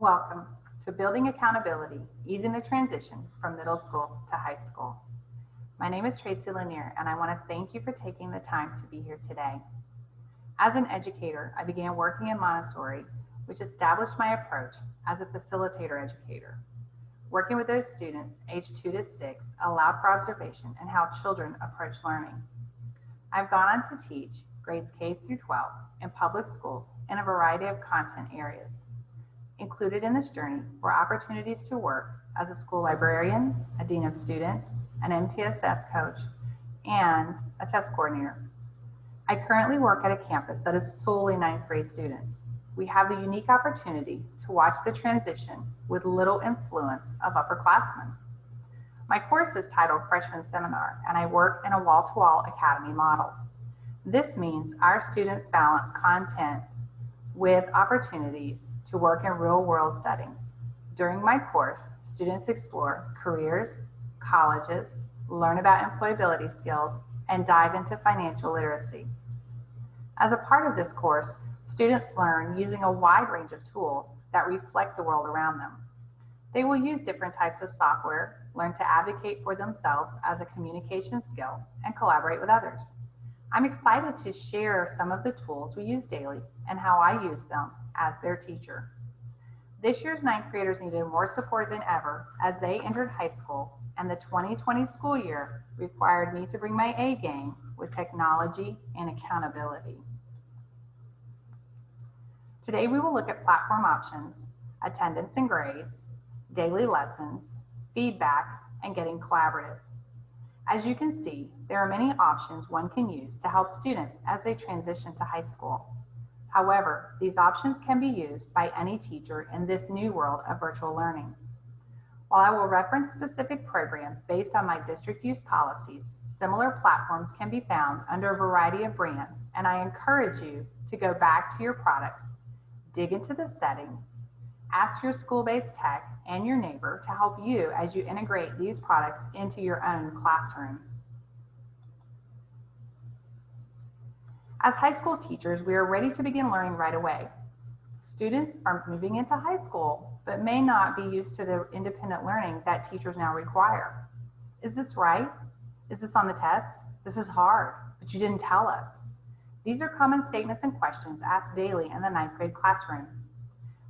Welcome to Building Accountability, Easing the Transition from Middle School to High School. My name is Tracy Lanier, and I want to thank you for taking the time to be here today. As an educator, I began working in Montessori, which established my approach as a facilitator educator. Working with those students aged 2 to 6 allowed for observation and how children approach learning. I've gone on to teach grades K through 12 in public schools in a variety of content areas. Included in this journey were opportunities to work as a school librarian, a dean of students, an MTSS coach, and a test coordinator. I currently work at a campus that is solely 9th grade students. We have the unique opportunity to watch the transition with little influence of upperclassmen. My course is titled Freshman Seminar, and I work in a wall-to-wall academy model. This means our students balance content with opportunities to work in real-world settings. During my course, students explore careers, colleges, learn about employability skills, and dive into financial literacy. As a part of this course, students learn using a wide range of tools that reflect the world around them. They will use different types of software, learn to advocate for themselves as a communication skill, and collaborate with others. I'm excited to share some of the tools we use daily and how I use them as their teacher. This year's 9th graders needed more support than ever as they entered high school, and the 2020 school year required me to bring my A game with technology and accountability. Today we will look at platform options, attendance and grades, daily lessons, feedback, and getting collaborative. As you can see, there are many options one can use to help students as they transition to high school. However, these options can be used by any teacher in this new world of virtual learning. While I will reference specific programs based on my district use policies, similar platforms can be found under a variety of brands, and I encourage you to go back to your products, dig into the settings, ask your school-based tech and your neighbor to help you as you integrate these products into your own classroom. As high school teachers, we are ready to begin learning right away. Students are moving into high school, but may not be used to the independent learning that teachers now require. Is this right? Is this on the test? This is hard, but you didn't tell us. These are common statements and questions asked daily in the 9th grade classroom.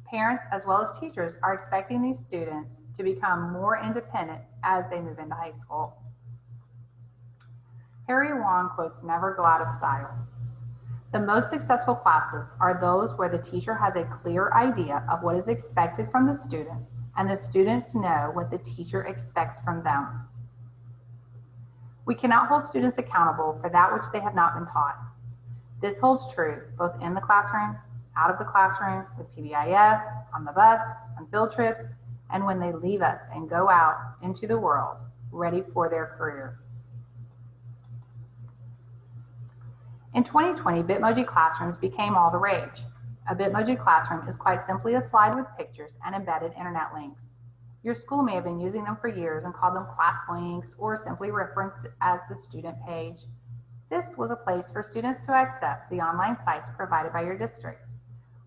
Parents, as well as teachers, are expecting these students to become more independent as they move into high school. Harry Wong quotes never go out of style. The most successful classes are those where the teacher has a clear idea of what is expected from the students, and the students know what the teacher expects from them. We cannot hold students accountable for that which they have not been taught. This holds true both in the classroom, out of the classroom, with PBIS, on the bus, on field trips, and when they leave us and go out into the world, ready for their career. In 2020, Bitmoji Classrooms became all the rage. A Bitmoji Classroom is quite simply a slide with pictures and embedded internet links. Your school may have been using them for years and called them class links or simply referenced as the student page. This was a place for students to access the online sites provided by your district,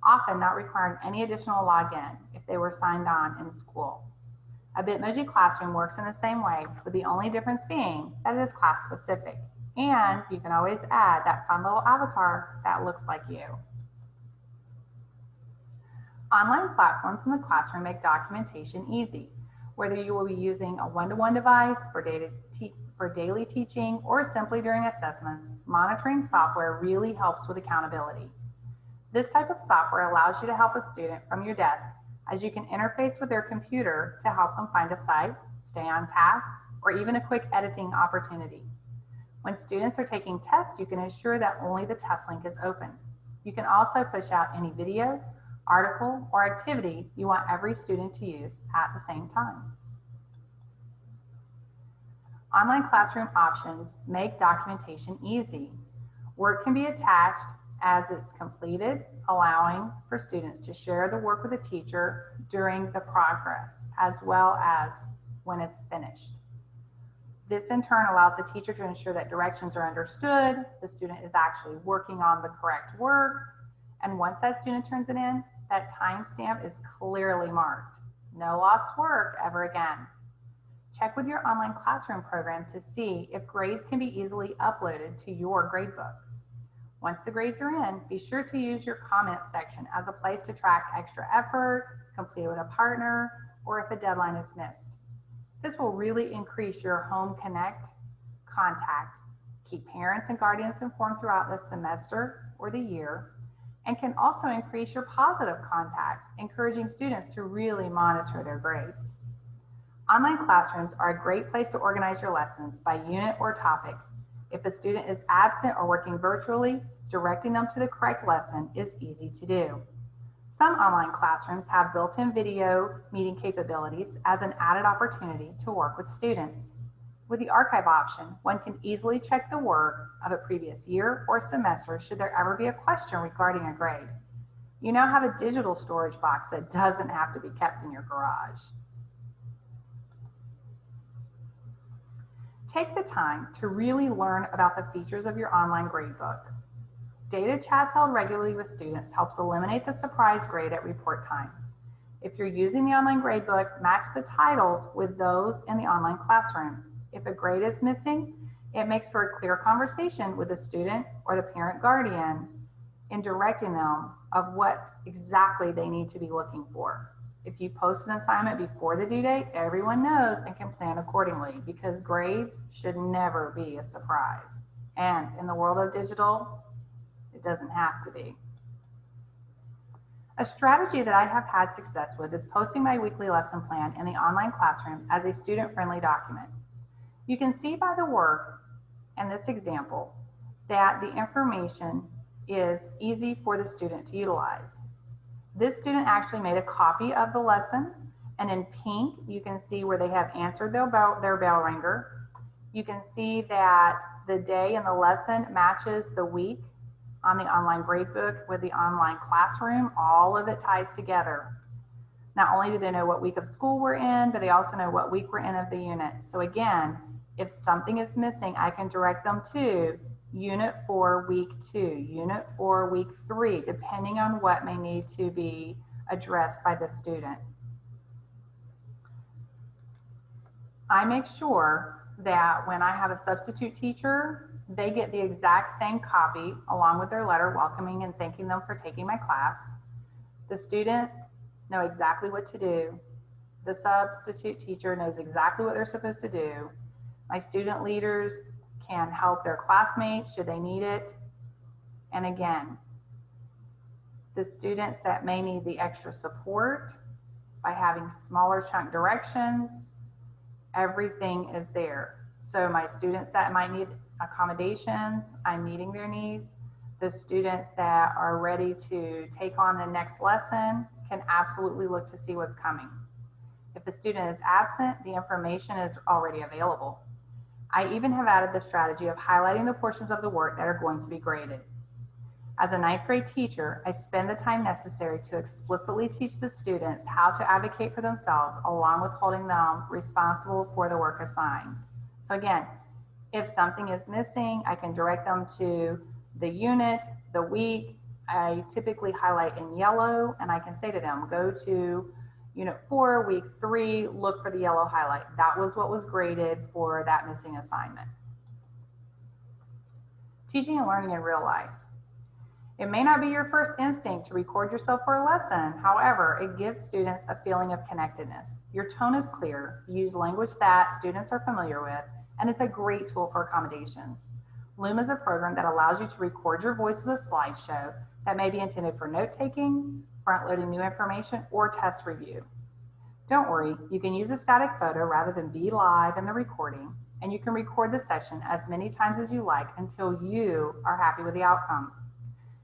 often not requiring any additional login if they were signed on in school. A Bitmoji Classroom works in the same way, with the only difference being that it is class specific. And you can always add that fun little avatar that looks like you. Online platforms in the classroom make documentation easy. Whether you will be using a one-to-one device for daily teaching or simply during assessments, monitoring software really helps with accountability. This type of software allows you to help a student from your desk as you can interface with their computer to help them find a site, stay on task, or even a quick editing opportunity. When students are taking tests, you can ensure that only the test link is open. You can also push out any video, article, or activity you want every student to use at the same time. Online classroom options make documentation easy. Work can be attached as it's completed, allowing for students to share the work with the teacher during the progress, as well as when it's finished. This in turn allows the teacher to ensure that directions are understood, the student is actually working on the correct work, and once that student turns it in, that timestamp is clearly marked. No lost work ever again. Check with your online classroom program to see if grades can be easily uploaded to your gradebook. Once the grades are in, be sure to use your comment section as a place to track extra effort, complete with a partner, or if a deadline is missed. This will really increase your home connect contact, keep parents and guardians informed throughout the semester or the year, and can also increase your positive contacts, encouraging students to really monitor their grades. Online classrooms are a great place to organize your lessons by unit or topic. If a student is absent or working virtually, directing them to the correct lesson is easy to do. Some online classrooms have built-in video meeting capabilities as an added opportunity to work with students. With the archive option, one can easily check the work of a previous year or semester should there ever be a question regarding a grade. You now have a digital storage box that doesn't have to be kept in your garage. Take the time to really learn about the features of your online gradebook. Data chats held regularly with students helps eliminate the surprise grade at report time. If you're using the online gradebook, match the titles with those in the online classroom. If a grade is missing, it makes for a clear conversation with the student or the parent guardian in directing them of what exactly they need to be looking for. If you post an assignment before the due date, everyone knows and can plan accordingly because grades should never be a surprise. And in the world of digital, it doesn't have to be. A strategy that I have had success with is posting my weekly lesson plan in the online classroom as a student-friendly document. You can see by the work in this example that the information is easy for the student to utilize. This student actually made a copy of the lesson, and in pink, you can see where they have answered their bell ringer. You can see that the day in the lesson matches the week on the online gradebook with the online classroom. All of it ties together. Not only do they know what week of school we're in, but they also know what week we're in of the unit. So again, if something is missing, I can direct them to Unit 4, Week 2, Unit 4, Week 3, depending on what may need to be addressed by the student. I make sure that when I have a substitute teacher, they get the exact same copy along with their letter welcoming and thanking them for taking my class. The students know exactly what to do. The substitute teacher knows exactly what they're supposed to do. My student leaders can help their classmates should they need it. And again, the students that may need the extra support by having smaller chunk directions, everything is there. So my students that might need accommodations, I'm meeting their needs. The students that are ready to take on the next lesson can absolutely look to see what's coming. If the student is absent, the information is already available. I even have added the strategy of highlighting the portions of the work that are going to be graded. As a 9th grade teacher, I spend the time necessary to explicitly teach the students how to advocate for themselves along with holding them responsible for the work assigned. So again, if something is missing, I can direct them to the unit, the week. I typically highlight in yellow and I can say to them, go to Unit 4, Week 3, look for the yellow highlight. That was what was graded for that missing assignment. Teaching and learning in real life. It may not be your first instinct to record yourself for a lesson. However, it gives students a feeling of connectedness. Your tone is clear, you use language that students are familiar with, and it's a great tool for accommodations. Loom is a program that allows you to record your voice with a slideshow that may be intended for note-taking, front-loading new information, or test review. Don't worry, you can use a static photo rather than be live in the recording, and you can record the session as many times as you like until you are happy with the outcome.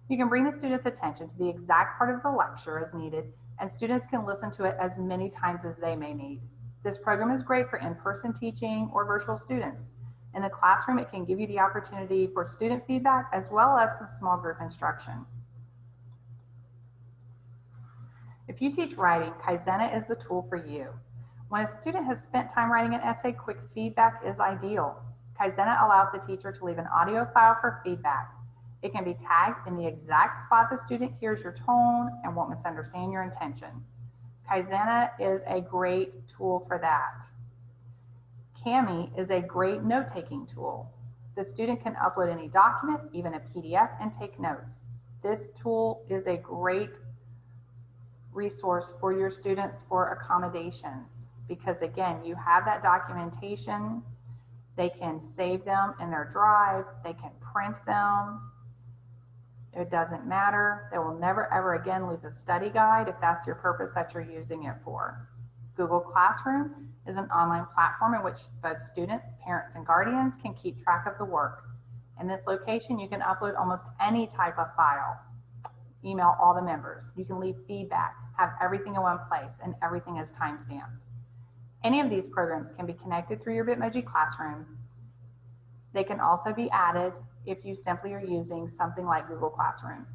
You can bring the students' attention to the exact part of the lecture as needed, and students can listen to it as many times as they may need. This program is great for in-person teaching or virtual students. In the classroom, it can give you the opportunity for student feedback as well as some small group instruction. If you teach writing, Kaizena is the tool for you. When a student has spent time writing an essay, quick feedback is ideal. Kaizena allows the teacher to leave an audio file for feedback. It can be tagged in the exact spot the student hears your tone and won't misunderstand your intention. Kaizena is a great tool for that. Kami is a great note-taking tool. The student can upload any document, even a PDF, and take notes. This tool is a great resource for your students for accommodations because, again, you have that documentation. They can save them in their drive. They can print them. It doesn't matter. They will never ever again lose a study guide if that's your purpose that you're using it for. Google Classroom is an online platform in which both students, parents, and guardians can keep track of the work. In this location, you can upload almost any type of file, email all the members. You can leave feedback, have everything in one place, and everything is time-stamped. Any of these programs can be connected through your Bitmoji Classroom. They can also be added if you simply are using something like Google Classroom.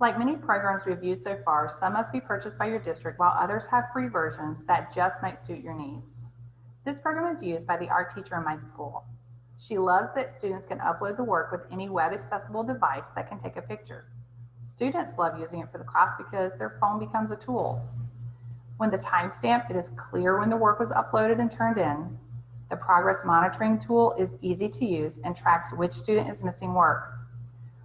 Like many programs we've used so far, some must be purchased by your district while others have free versions that just might suit your needs. This program is used by the art teacher in my school. She loves that students can upload the work with any web accessible device that can take a picture. Students love using it for the class because their phone becomes a tool. When the timestamp, it is clear when the work was uploaded and turned in. The progress monitoring tool is easy to use and tracks which student is missing work.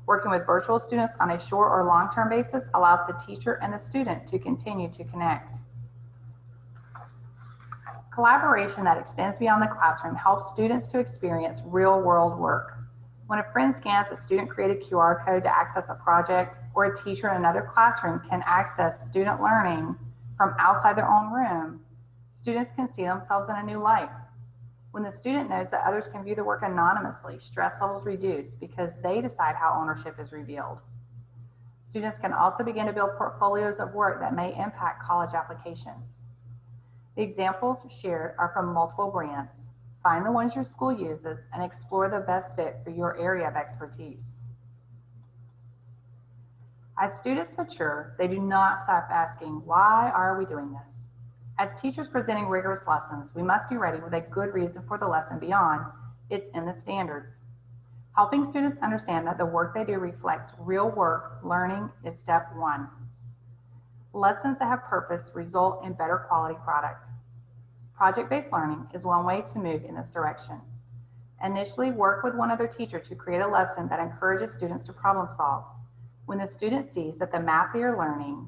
Working with virtual students on a short or long-term basis allows the teacher and the student to continue to connect. Collaboration that extends beyond the classroom helps students to experience real-world work. When a friend scans a student-created QR code to access a project, or a teacher in another classroom can access student learning from outside their own room, students can see themselves in a new light. When the student knows that others can view the work anonymously, stress levels reduce because they decide how ownership is revealed. Students can also begin to build portfolios of work that may impact college applications. The examples shared are from multiple brands. Find the ones your school uses and explore the best fit for your area of expertise. As students mature, they do not stop asking, why are we doing this? As teachers presenting rigorous lessons, we must be ready with a good reason for the lesson beyond it's in the standards. Helping students understand that the work they do reflects real work learning is step one. Lessons that have purpose result in better quality product. Project-based learning is one way to move in this direction. Initially, work with one other teacher to create a lesson that encourages students to problem solve. When the student sees that the math they are learning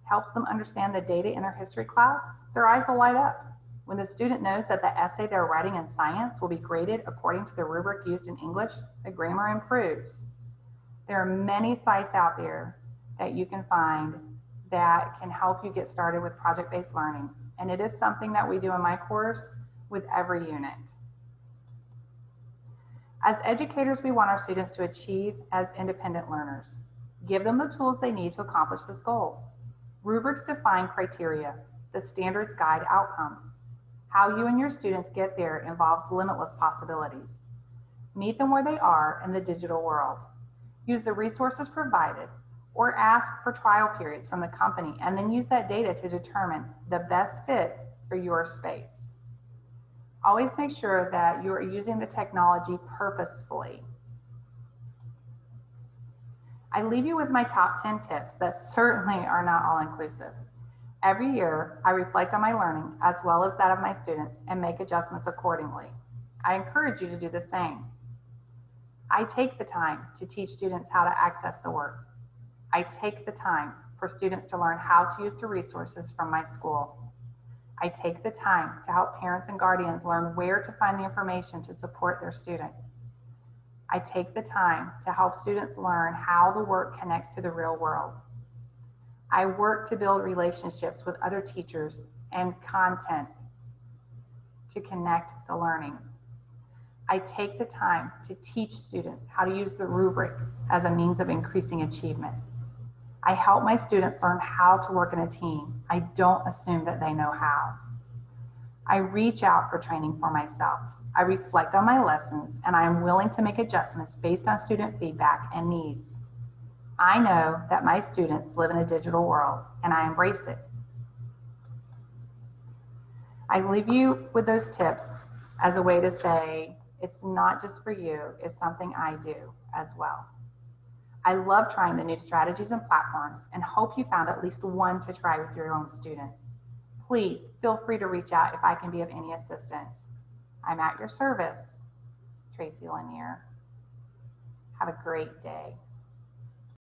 helps them understand the data in their history class, their eyes will light up. When the student knows that the essay they're writing in science will be graded according to the rubric used in English, the grammar improves. There are many sites out there that you can find that can help you get started with project-based learning. And it is something that we do in my course with every unit. As educators, we want our students to achieve as independent learners. Give them the tools they need to accomplish this goal. Rubrics define criteria. The standards guide outcome. How you and your students get there involves limitless possibilities. Meet them where they are in the digital world. Use the resources provided or ask for trial periods from the company and then use that data to determine the best fit for your space. Always make sure that you are using the technology purposefully. I leave you with my top 10 tips that certainly are not all inclusive. Every year, I reflect on my learning as well as that of my students and make adjustments accordingly. I encourage you to do the same. I take the time to teach students how to access the work. I take the time for students to learn how to use the resources from my school. I take the time to help parents and guardians learn where to find the information to support their student. I take the time to help students learn how the work connects to the real world. I work to build relationships with other teachers and content to connect the learning. I take the time to teach students how to use the rubric as a means of increasing achievement. I help my students learn how to work in a team. I don't assume that they know how. I reach out for training for myself. I reflect on my lessons and I am willing to make adjustments based on student feedback and needs. I know that my students live in a digital world and I embrace it. I leave you with those tips as a way to say, It's not just for you, it's something I do as well. I love trying the new strategies and platforms and hope you found at least one to try with your own students. Please feel free to reach out if I can be of any assistance. I'm at your service. Tracy Lanier. Have a great day.